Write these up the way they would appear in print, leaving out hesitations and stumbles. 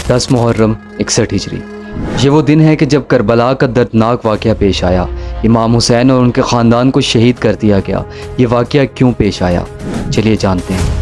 10 मुहर्रम 61 हिजरी। ये वो दिन है कि जब करबला का दर्दनाक वाक़या पेश आया। इमाम हुसैन और उनके ख़ानदान को शहीद कर दिया गया। ये वाक़या क्यों पेश आया, चलिए जानते हैं।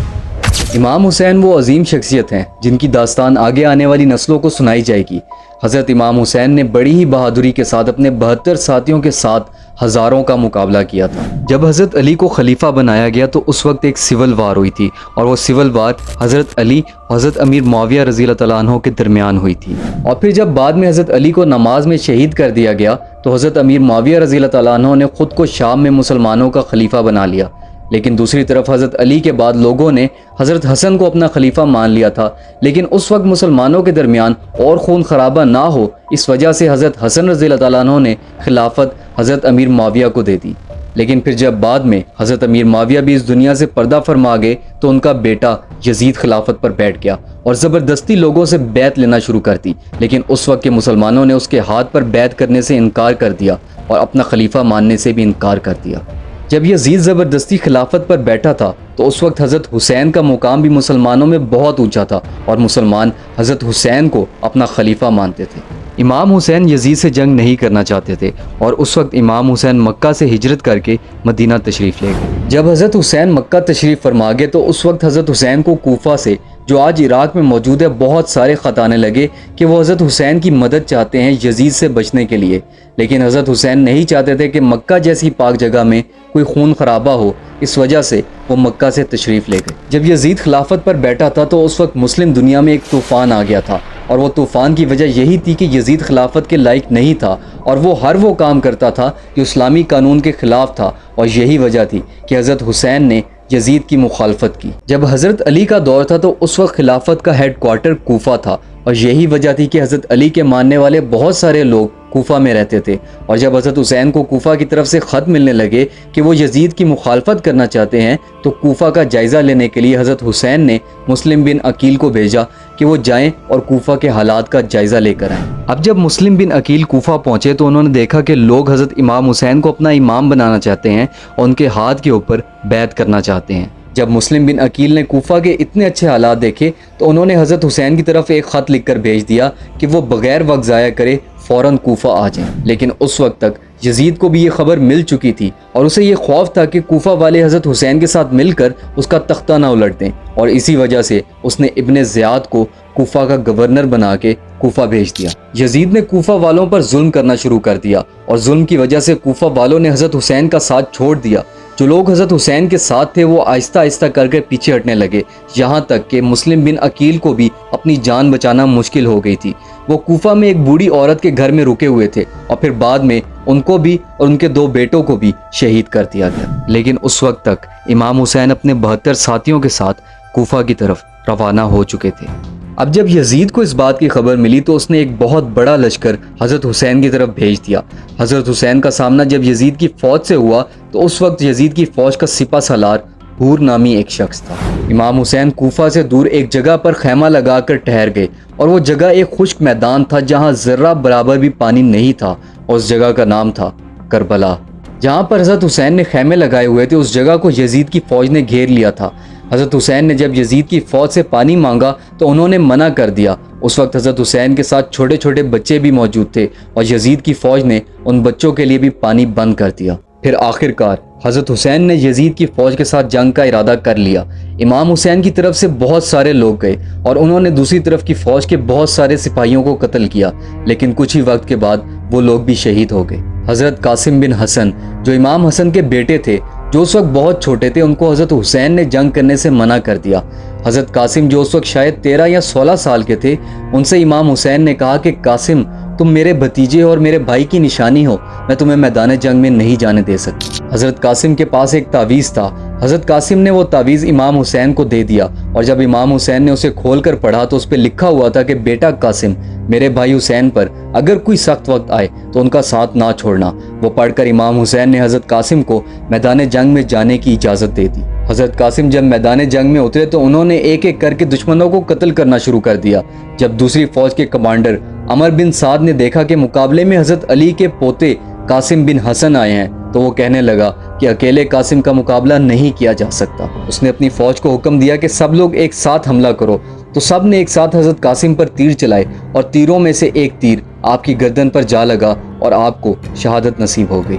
इमाम हुसैन वो अजीम शख्सियत हैं जिनकी दास्तान आगे आने वाली नस्लों को सुनाई जाएगी। हज़रत इमाम हुसैन ने बड़ी ही बहादुरी के साथ अपने 72 साथियों के साथ हज़ारों का मुकाबला किया था। जब हज़रत अली को खलीफा बनाया गया तो उस वक्त एक सिविल वार हुई थी, और वो सिविल वार हज़रत अली और हज़रत अमीर मुआविया रज़ी अल्लाह तआला अन्हु के दरमियान हुई थी। और फिर जब बाद में हज़रत अली को नमाज में शहीद कर दिया गया तो हज़रत अमीर मुआविया रज़ी अल्लाह तआला अन्हु ने ख़ुद को शाम में मुसलमानों का खलीफा बना लिया। लेकिन दूसरी तरफ हज़रत अली के बाद लोगों ने हज़रत हसन को अपना खलीफा मान लिया था। लेकिन उस वक्त मुसलमानों के दरमियान और खून खराबा ना हो, इस वजह से हज़रत हसन रज़ी अल्लाह तआला अन्हु ने खिलाफत हज़रत अमीर मुआविया को दे दी। लेकिन फिर जब बाद में हज़रत अमीर मुआविया भी इस दुनिया से पर्दा फरमा गए तो उनका बेटा यजीद खिलाफत पर बैठ गया और ज़बरदस्ती लोगों से बैत लेना शुरू कर दी। लेकिन उस वक्त के मुसलमानों ने उसके हाथ पर बैत करने से इनकार कर दिया और अपना खलीफा मानने से भी इनकार कर दिया। जब यजीद ज़बरदस्ती खिलाफत पर बैठा था तो उस वक्त हज़रत हुसैन का मुकाम भी मुसलमानों में बहुत ऊंचा था और मुसलमान हज़रत हुसैन को अपना खलीफा मानते थे। इमाम हुसैन यजीद से जंग नहीं करना चाहते थे और उस वक्त इमाम हुसैन मक्का से हिजरत करके मदीना तशरीफ़ ले गए। जब हज़रत हुसैन मक्का तशरीफ़ फरमा गए तो उस वक्त हज़रत हुसैन को कूफा से, जो आज इराक़ में मौजूद है, बहुत सारे ख़त आने लगे कि वो हज़रत हुसैन की मदद चाहते हैं यजीद से बचने के लिए। लेकिन हज़रत हुसैन नहीं चाहते थे कि मक्का जैसी पाक जगह में कोई खून खराबा हो, इस वजह से वो मक्का से तशरीफ़ ले गए। जब यजीद खिलाफत पर बैठा था तो उस वक्त मुस्लिम दुनिया में एक तूफ़ान आ गया था, और वो तूफ़ान की वजह यही थी कि यजीद खिलाफत के लायक नहीं था और वो हर वो काम करता था जो इस्लामी कानून के ख़िलाफ़ था। और यही वजह थी कि हज़रत हुसैन ने यजीद की मुखालफत की। जब हज़रत अली का दौर था तो उस वक्त खिलाफत का हेड क्वार्टर कूफा था, और यही वजह थी कि हज़रत अली के मानने वाले बहुत सारे लोग कूफा में रहते थे। और जब हज़रत हुसैन को कूफा की तरफ से ख़त मिलने लगे कि वो यजीद की मुखालफत करना चाहते हैं तो कूफा का जायज़ा लेने के लिए हज़रत हुसैन ने मुस्लिम बिन अकील को भेजा कि वो जाएं और कूफा के हालात का जायज़ा लेकर आएँ। अब जब मुस्लिम बिन अकील कूफा पहुँचे तो उन्होंने देखा कि लोग हज़रत इमाम हुसैन को अपना इमाम बनाना चाहते हैं और उनके हाथ के ऊपर बैत करना चाहते हैं। जब मुस्लिम बिन अकील ने कूफा के इतने अच्छे हालात देखे तो उन्होंने हज़रत हुसैन की तरफ एक ख़त लिख कर भेज दिया कि वो बग़ैर वक्त ज़ाया करे फ़ौरन कूफा आ जाएं। लेकिन उस वक्त तक यजीद को भी ये खबर मिल चुकी थी और उसे ये खौफ था कि कूफा वाले हज़रत हुसैन के साथ मिलकर उसका तख्ता ना उलट दें, और इसी वजह से उसने इब्ने ज़ियाद को कूफा का गवर्नर बना के कूफा भेज दिया। यजीद ने कूफा वालों पर जुल्म करना शुरू कर दिया और जुल्म की वजह से कूफा वालों ने हज़रत हुसैन का साथ छोड़ दिया। जो लोग हज़रत हुसैन के साथ थे वो आहिस्ता आहिस्ता करके पीछे हटने लगे, यहाँ तक कि मुस्लिम बिन अकील को भी अपनी जान बचाना मुश्किल हो गई थी। वो कूफा में एक बूढ़ी औरत के घर में रुके हुए थे और फिर बाद में उनको भी और उनके 2 बेटों को भी शहीद कर दिया गया। लेकिन उस वक्त तक इमाम हुसैन अपने 72 साथियों के साथ कूफा की तरफ रवाना हो चुके थे। अब जब यजीद को इस बात की खबर मिली तो उसने एक बहुत बड़ा लश्कर हज़रत हुसैन की तरफ भेज दिया। हज़रत हुसैन का सामना जब यजीद की फ़ौज से हुआ तो उस वक्त यजीद की फ़ौज का सिपा सालार हूर नामी एक शख्स था। इमाम हुसैन कूफा से दूर एक जगह पर खैमा लगाकर ठहर गए, और वो जगह एक खुश्क मैदान था जहाँ ज़र्रा बराबर भी पानी नहीं था, और उस जगह का नाम था करबला। जहाँ पर हज़रत हुसैन ने खैमे लगाए हुए थे उस जगह को यजीद की फ़ौज ने घेर लिया था। हज़रत हुसैन ने जब यजीद की फ़ौज से पानी मांगा तो उन्होंने मना कर दिया। उस वक्त हज़रत हुसैन के साथ छोटे छोटे बच्चे भी मौजूद थे और यजीद की फ़ौज ने उन बच्चों के लिए भी पानी बंद कर दिया। फिर आखिरकार हज़रत हुसैन ने यजीद की फ़ौज के साथ जंग का इरादा कर लिया। इमाम हुसैन की तरफ से बहुत सारे लोग गए और उन्होंने दूसरी तरफ की फ़ौज के बहुत सारे सिपाहियों को कत्ल किया, लेकिन कुछ ही वक्त के बाद वो लोग भी शहीद हो गए। हज़रत कासिम बिन हसन, जो इमाम हसन के बेटे थे, जो उस वक्त बहुत छोटे थे, उनको हज़रत हुसैन ने जंग करने से मना कर दिया। हज़रत कासिम, जो उस वक्त शायद 13 या 16 साल के थे, उनसे इमाम हुसैन ने कहा कि कासिम, तुम मेरे भतीजे और मेरे भाई की निशानी हो, मैं तुम्हें मैदान जंग में नहीं जाने दे सकती। हज़रत कासिम के पास एक तावीज़ था। हज़रत कासिम ने वो तावीज़ इमाम हुसैन को दे दिया, और जब इमाम हुसैन ने उसे खोल कर पढ़ा तो उस पर लिखा हुआ था कि बेटा कासिम, मेरे भाई हुसैन पर अगर कोई सख्त वक्त आए तो उनका साथ ना छोड़ना। वो पढ़कर इमाम हुसैन ने हज़रत कासिम को मैदान जंग में जाने की इजाज़त दे दी। हज़रत कासिम जब मैदान जंग में उतरे तो उन्होंने एक एक करके दुश्मनों को कत्ल करना शुरू कर दिया। जब दूसरी फ़ौज के कमांडर अमर बिन साद ने देखा कि मुकाबले में हज़रत अली के पोते कासिम बिन हसन आए हैं तो वो कहने लगा कि अकेले कासिम का मुकाबला नहीं किया जा सकता। उसने अपनी फ़ौज को हुक्म दिया कि सब लोग एक साथ हमला करो, तो सब ने एक साथ हज़रत कासिम पर तीर चलाए और तीरों में से एक तीर आपकी गर्दन पर जा लगा और आपको शहादत नसीब हो गई।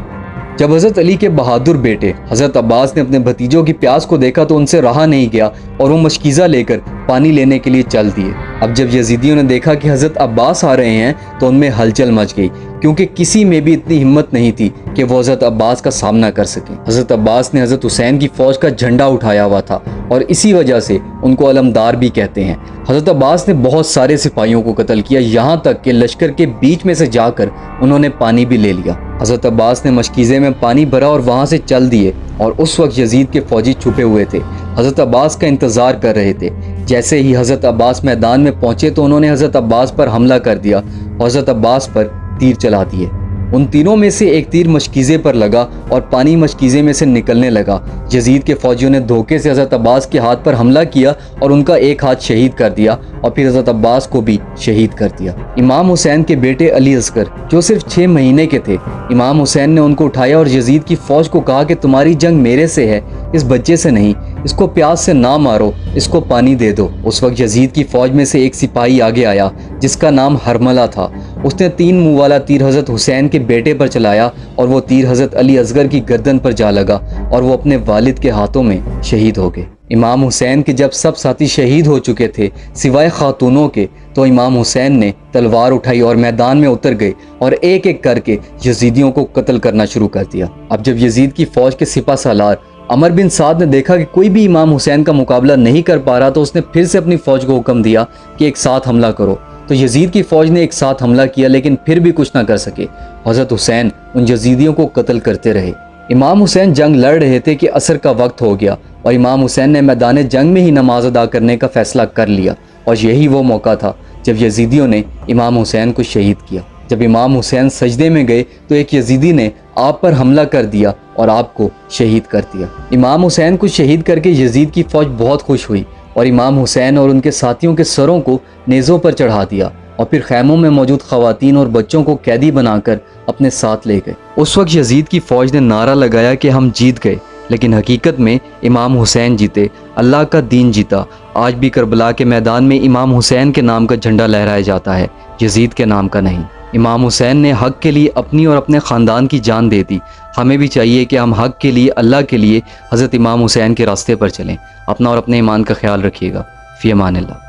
जब हज़रत अली के बहादुर बेटे हज़रत अब्बास ने अपने भतीजों की प्यास को देखा तो उनसे रहा नहीं गया और वो मशकीज़ा लेकर पानी लेने के लिए चल दिए। अब जब यजीदियों ने देखा कि हज़रत अब्बास आ रहे हैं तो उनमें हलचल मच गई, क्योंकि किसी में भी इतनी हिम्मत नहीं थी कि वो हज़रत अब्बास का सामना कर सकें। हज़रत अब्बास ने हज़रत हुसैन की फ़ौज का झंडा उठाया हुआ था और इसी वजह से उनको अलमदार भी कहते हैं। हज़रत अब्बास ने बहुत सारे सिपाहियों को कत्ल किया, यहाँ तक कि लश्कर के बीच में से जाकर उन्होंने पानी भी ले लिया। हज़रत अब्बास ने मशकीज़े में पानी भरा और वहाँ से चल दिए और उस वक्त यजीद के फ़ौजी छुपे हुए थे, हज़रत अब्बास का इंतज़ार कर रहे थे। जैसे ही हज़रत अब्बास मैदान में पहुँचे तो उन्होंने हज़रत अब्बास पर हमला कर दिया और हज़रत अब्बास पर तीर चला दिए। उन तीरों में से एक तीर मशकीज़े पर लगा और पानी मशकीज़े में से निकलने लगा। यजीद के फ़ौजियों ने धोखे से हज़रत अब्बास के हाथ पर हमला किया और उनका एक हाथ शहीद कर दिया और फिर हज़रत अब्बास को भी शहीद कर दिया। इमाम हुसैन के बेटे अली असगर जो सिर्फ 6 महीने के थे, इमाम हुसैन ने उनको उठाया और यजीद की फ़ौज को कहा कि तुम्हारी जंग मेरे से है, इस बच्चे से नहीं, इसको प्यास से ना मारो, इसको पानी दे दो। उस वक्त यजीद की फ़ौज में से एक सिपाही आगे आया जिसका नाम हरमला था। उसने 3 मुँह वाला तीर हज़रत हुसैन के बेटे पर चलाया और वो तीर हज़रत अली असगर की गर्दन पर जा लगा और वो अपने वालिद के हाथों में शहीद हो गए। इमाम हुसैन के जब सब साथी शहीद हो चुके थे सिवाय खातूनों के, तो इमाम हुसैन ने तलवार उठाई और मैदान में उतर गए और एक एक करके यजीदियों को कत्ल करना शुरू कर दिया। अब जब यजीद की फ़ौज के सिपा सालार अमर बिन साद ने देखा कि कोई भी इमाम हुसैन का मुकाबला नहीं कर पा रहा, तो उसने फिर से अपनी फ़ौज को हुक्म दिया कि एक साथ हमला करो। तो यजीद की फ़ौज ने एक साथ हमला किया लेकिन फिर भी कुछ ना कर सके। हज़रत हुसैन उन यजीदियों को कत्ल करते रहे। इमाम हुसैन जंग लड़ रहे थे कि असर का वक्त हो गया और इमाम हुसैन ने मैदान जंग में ही नमाज अदा करने का फ़ैसला कर लिया और यही वो मौका था जब यजीदियों ने इमाम हुसैन को शहीद किया। जब इमाम हुसैन सजदे में गए तो एक यजीदी ने आप पर हमला कर दिया और आपको शहीद कर दिया। इमाम हुसैन को शहीद करके यजीद की फ़ौज बहुत खुश हुई और इमाम हुसैन और उनके साथियों के सरों को नेज़ों पर चढ़ा दिया और फिर खैमों में मौजूद ख़वातीन और बच्चों को कैदी बनाकर अपने साथ ले गए। उस वक्त यजीद की फ़ौज ने नारा लगाया कि हम जीत गए, लेकिन हकीकत में इमाम हुसैन जीते, अल्लाह का दीन जीता। आज भी करबला के मैदान में इमाम हुसैन के नाम का झंडा लहराया जाता है, यजीद के नाम का नहीं। इमाम हुसैन ने हक़ के लिए अपनी और अपने ख़ानदान की जान दे दी। हमें भी चाहिए कि हम हक़ के लिए, अल्लाह के लिए हज़रत इमाम हुसैन के रास्ते पर चलें। अपना और अपने ईमान का ख्याल रखिएगा। फ़ी अमान अल्लाह।